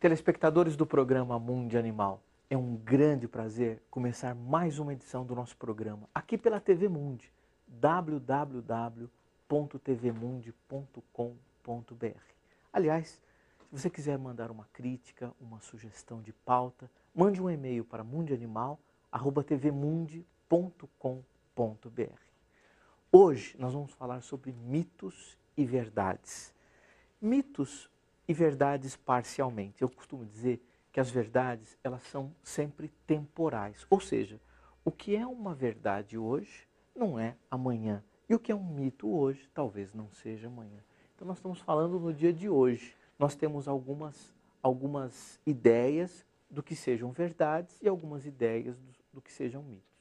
Telespectadores do programa Mundo Animal, é um grande prazer começar mais uma edição do nosso programa, aqui pela TV Mundi, www.tvmundi.com.br. Aliás, se você quiser mandar uma crítica, uma sugestão de pauta, mande um e-mail para mundianimal@tvmundi.com.br. Hoje nós vamos falar sobre mitos e verdades. Mitos e verdades parcialmente. Eu costumo dizer que as verdades, elas são sempre temporais. Ou seja, o que é uma verdade hoje não é amanhã. E o que é um mito hoje talvez não seja amanhã. Então nós estamos falando no dia de hoje. Nós temos algumas ideias do que sejam verdades e algumas ideias do que sejam mitos.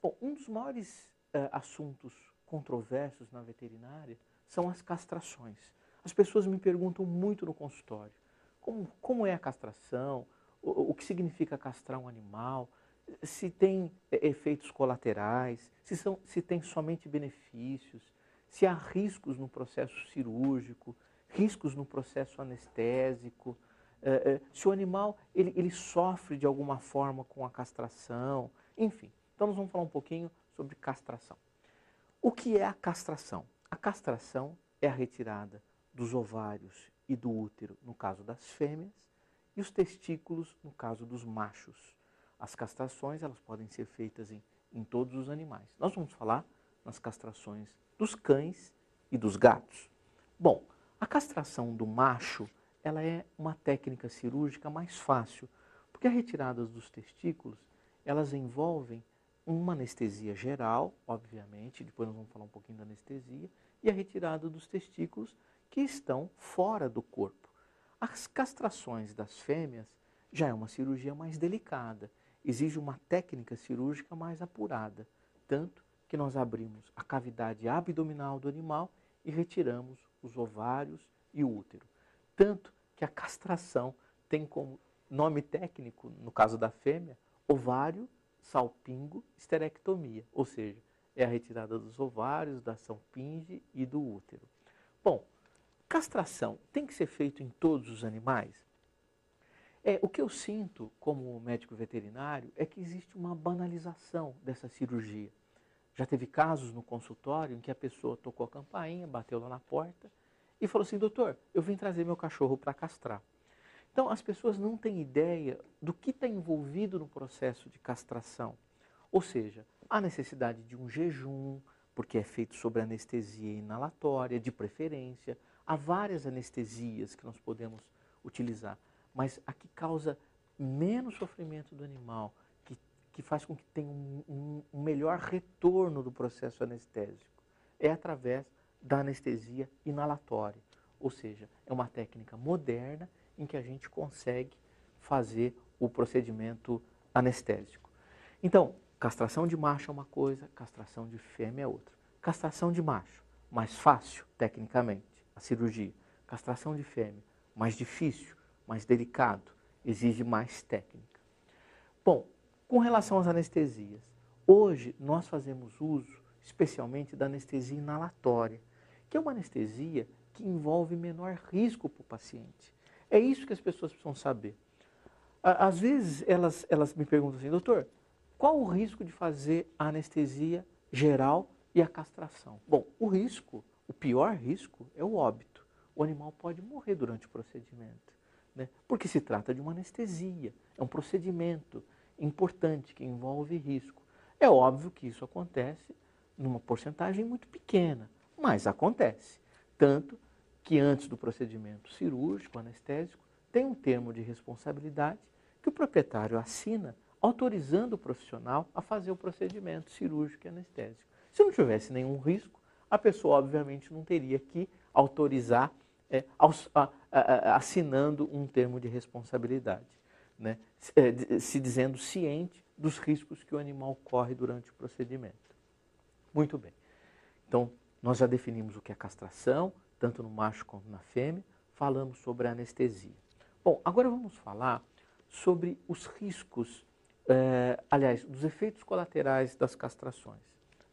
Bom, um dos maiores assuntos controversos na veterinária são as castrações. As pessoas me perguntam muito no consultório, como é a castração, o que significa castrar um animal, se tem efeitos colaterais, se tem somente benefícios, se há riscos no processo cirúrgico, riscos no processo anestésico, se o animal ele sofre de alguma forma com a castração, enfim. Então nós vamos falar um pouquinho sobre castração. O que é a castração? A castração é a retirada dos ovários e do útero, no caso das fêmeas, e os testículos, no caso dos machos. As castrações, elas podem ser feitas em todos os animais. Nós vamos falar nas castrações dos cães e dos gatos. Bom, a castração do macho, ela é uma técnica cirúrgica mais fácil, porque a retirada dos testículos, elas envolvem uma anestesia geral, obviamente, depois nós vamos falar um pouquinho da anestesia, e a retirada dos testículos que estão fora do corpo. As castrações das fêmeas já é uma cirurgia mais delicada, exige uma técnica cirúrgica mais apurada, tanto que nós abrimos a cavidade abdominal do animal e retiramos os ovários e o útero. Tanto que a castração tem como nome técnico, no caso da fêmea, ovário salpingo esterectomia, ou seja, é a retirada dos ovários, da salpinge e do útero. Bom, castração tem que ser feito em todos os animais? O que eu sinto como médico veterinário é que existe uma banalização dessa cirurgia. Já teve casos no consultório em que a pessoa tocou a campainha, bateu lá na porta e falou assim: doutor, eu vim trazer meu cachorro para castrar. Então, as pessoas não têm ideia do que está envolvido no processo de castração. Ou seja, a necessidade de um jejum, porque é feito sob anestesia inalatória, de preferência. Há várias anestesias que nós podemos utilizar, mas a que causa menos sofrimento do animal, que faz com que tenha um melhor retorno do processo anestésico, é através da anestesia inalatória. Ou seja, é uma técnica moderna em que a gente consegue fazer o procedimento anestésico. Então, castração de macho é uma coisa, castração de fêmea é outra. Castração de macho, mais fácil, tecnicamente, a cirurgia. Castração de fêmea, mais difícil, mais delicado, exige mais técnica. Bom, com relação às anestesias, hoje nós fazemos uso especialmente da anestesia inalatória, que é uma anestesia que envolve menor risco para o paciente. É isso que as pessoas precisam saber. Às vezes elas me perguntam assim: doutor, qual o risco de fazer a anestesia geral e a castração? Bom, o pior risco é o óbito. O animal pode morrer durante o procedimento, né? Porque se trata de uma anestesia, é um procedimento importante que envolve risco. É óbvio que isso acontece numa porcentagem muito pequena, mas acontece. Tanto que antes do procedimento cirúrgico, anestésico, tem um termo de responsabilidade que o proprietário assina autorizando o profissional a fazer o procedimento cirúrgico e anestésico. Se não tivesse nenhum risco, a pessoa obviamente não teria que autorizar assinando um termo de responsabilidade, né? Se dizendo ciente dos riscos que o animal corre durante o procedimento. Muito bem. Então, nós já definimos o que é castração, tanto no macho quanto na fêmea, falamos sobre a anestesia. Bom, agora vamos falar sobre os riscos, aliás, dos efeitos colaterais das castrações.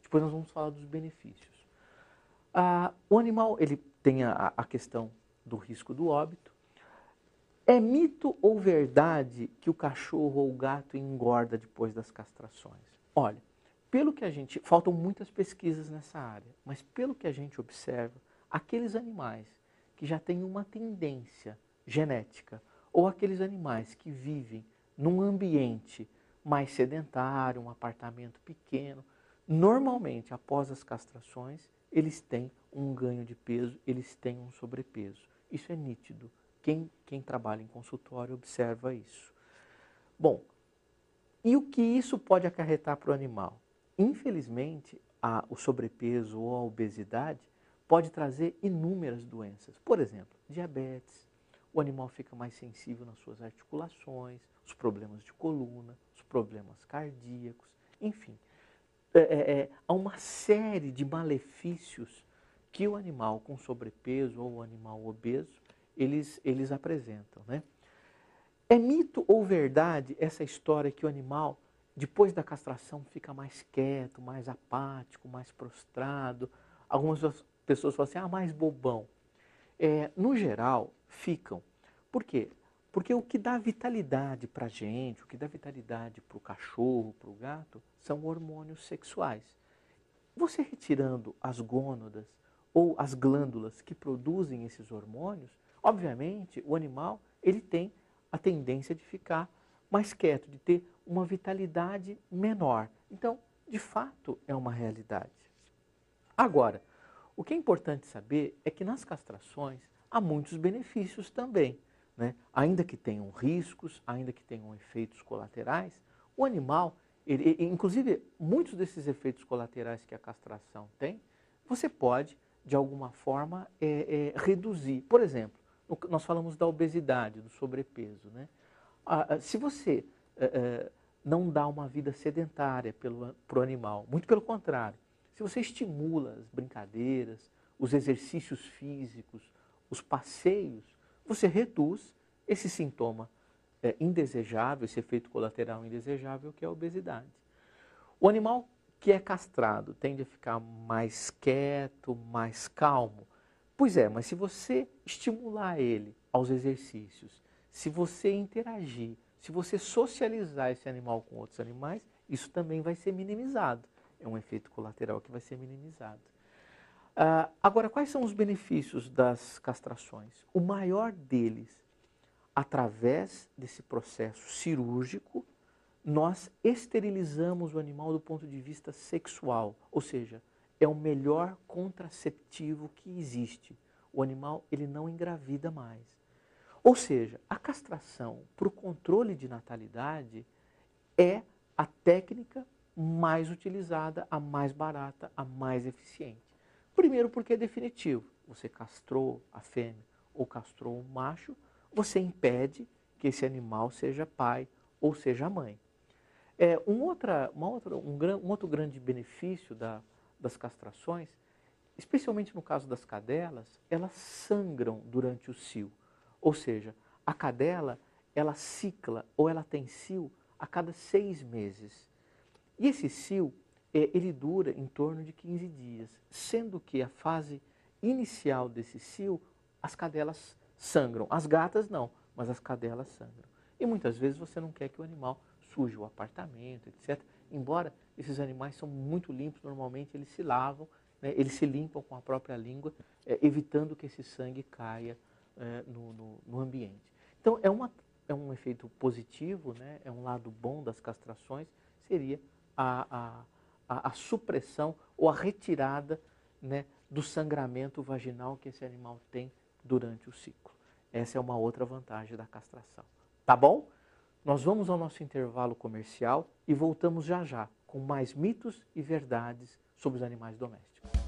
Depois nós vamos falar dos benefícios. O animal ele tem a questão do risco do óbito. É mito ou verdade que o cachorro ou o gato engorda depois das castrações? Olha, pelo que a gente... Faltam muitas pesquisas nessa área, mas pelo que a gente observa, aqueles animais que já têm uma tendência genética, ou aqueles animais que vivem num ambiente mais sedentário, um apartamento pequeno, normalmente, após as castrações, eles têm um ganho de peso, eles têm um sobrepeso. Isso é nítido. Quem trabalha em consultório observa isso. Bom, e o que isso pode acarretar para o animal? Infelizmente, o sobrepeso ou a obesidade pode trazer inúmeras doenças. Por exemplo, diabetes, o animal fica mais sensível nas suas articulações, os problemas de coluna, os problemas cardíacos, enfim. Há uma série de malefícios que o animal com sobrepeso ou o animal obeso, eles apresentam, né? É mito ou verdade essa história que o animal, depois da castração, fica mais quieto, mais apático, mais prostrado? Algumas pessoas falam assim, mais bobão. No geral, ficam. Por quê? Porque o que dá vitalidade para a gente, o que dá vitalidade para o cachorro, para o gato, são hormônios sexuais. Você retirando as gônadas ou as glândulas que produzem esses hormônios, obviamente o animal ele tem a tendência de ficar mais quieto, de ter uma vitalidade menor. Então, de fato, é uma realidade. Agora, o que é importante saber é que nas castrações há muitos benefícios também, né? Ainda que tenham riscos, ainda que tenham efeitos colaterais, o animal, inclusive muitos desses efeitos colaterais que a castração tem, você pode, de alguma forma, reduzir. Por exemplo, nós falamos da obesidade, do sobrepeso, né? Se você não dá uma vida sedentária para o animal, muito pelo contrário, se você estimula as brincadeiras, os exercícios físicos, os passeios, você reduz esse sintoma indesejável, esse efeito colateral indesejável que é a obesidade. O animal que é castrado tende a ficar mais quieto, mais calmo. Pois é, mas se você estimular ele aos exercícios, se você interagir, se você socializar esse animal com outros animais, isso também vai ser minimizado. É um efeito colateral que vai ser minimizado. Agora, quais são os benefícios das castrações? O maior deles, através desse processo cirúrgico, nós esterilizamos o animal do ponto de vista sexual, ou seja, é o melhor contraceptivo que existe. O animal ele não engravida mais. Ou seja, a castração para o controle de natalidade é a técnica mais utilizada, a mais barata, a mais eficiente. Primeiro porque é definitivo. Você castrou a fêmea ou castrou o macho, você impede que esse animal seja pai ou seja mãe. Um outro grande benefício das castrações, especialmente no caso das cadelas, elas sangram durante o cio. Ou seja, a cadela, ela cicla ou ela tem cio a cada 6 meses. E esse cio, ele dura em torno de 15 dias, sendo que a fase inicial desse cio, as cadelas sangram. As gatas não, mas as cadelas sangram. E muitas vezes você não quer que o animal suje o apartamento, etc. Embora esses animais são muito limpos, normalmente eles se lavam, né, eles se limpam com a própria língua, evitando que esse sangue caia no ambiente. Então, é um efeito positivo, né, é um lado bom das castrações, seria a supressão ou a retirada, né, do sangramento vaginal que esse animal tem durante o ciclo. Essa é uma outra vantagem da castração. Tá bom? Nós vamos ao nosso intervalo comercial e voltamos já já com mais mitos e verdades sobre os animais domésticos.